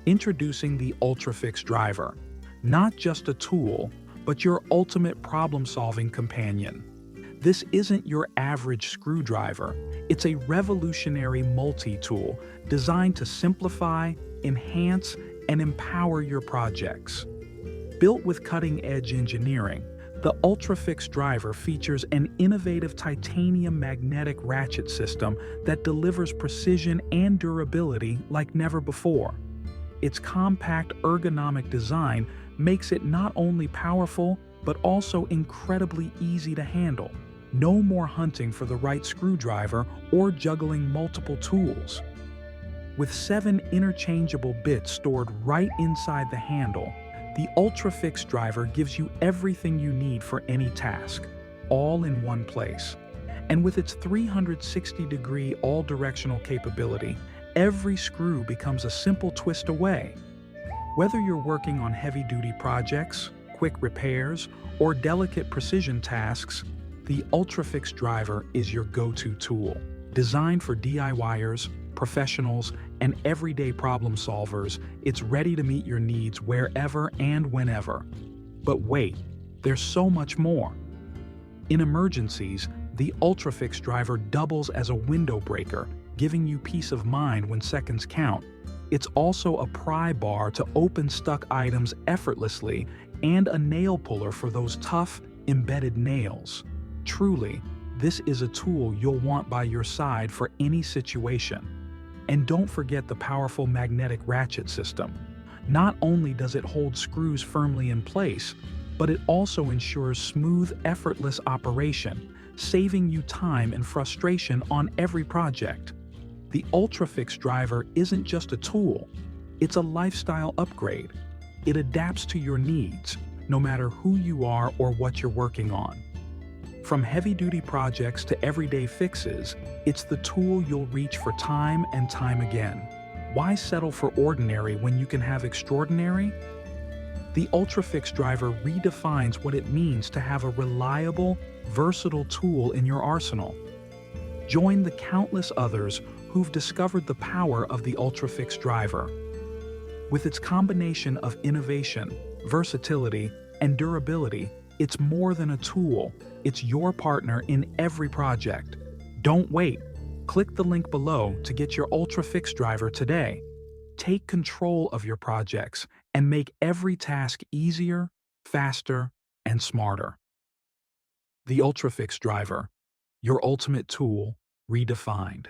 Introducing the UltraFix Driver. Not just a tool, but your ultimate problem-solving companion. This isn't your average screwdriver. It's a revolutionary multi-tool designed to simplify, enhance, and empower your projects. Built with cutting-edge engineering, the UltraFix Driver features an innovative titanium magnetic ratchet system that delivers precision and durability like never before. Its compact ergonomic design makes it not only powerful, but also incredibly easy to handle. No more hunting for the right screwdriver or juggling multiple tools. With 7 interchangeable bits stored right inside the handle, the UltraFix Driver gives you everything you need for any task, all in one place. And with its 360-degree all-directional capability, every screw becomes a simple twist away. Whether you're working on heavy-duty projects, quick repairs, or delicate precision tasks, the UltraFix Driver is your go-to tool. Designed for DIYers, professionals, and everyday problem solvers, it's ready to meet your needs wherever and whenever. But wait, there's so much more. In emergencies, the UltraFix Driver doubles as a window breaker, giving you peace of mind when seconds count. It's also a pry bar to open stuck items effortlessly and a nail puller for those tough, embedded nails. Truly, this is a tool you'll want by your side for any situation. And don't forget the powerful magnetic ratchet system. Not only does it hold screws firmly in place, but it also ensures smooth, effortless operation, saving you time and frustration on every project. The UltraFix Driver isn't just a tool, it's a lifestyle upgrade. It adapts to your needs, no matter who you are or what you're working on. From heavy-duty projects to everyday fixes, it's the tool you'll reach for time and time again. Why settle for ordinary when you can have extraordinary? The UltraFix Driver redefines what it means to have a reliable, versatile tool in your arsenal. Join the countless others who've discovered the power of the UltraFix Driver. With its combination of innovation, versatility, and durability, it's more than a tool, it's your partner in every project. Don't wait. Click the link below to get your UltraFix Driver today. Take control of your projects and make every task easier, faster, and smarter. The UltraFix Driver, your ultimate tool, redefined.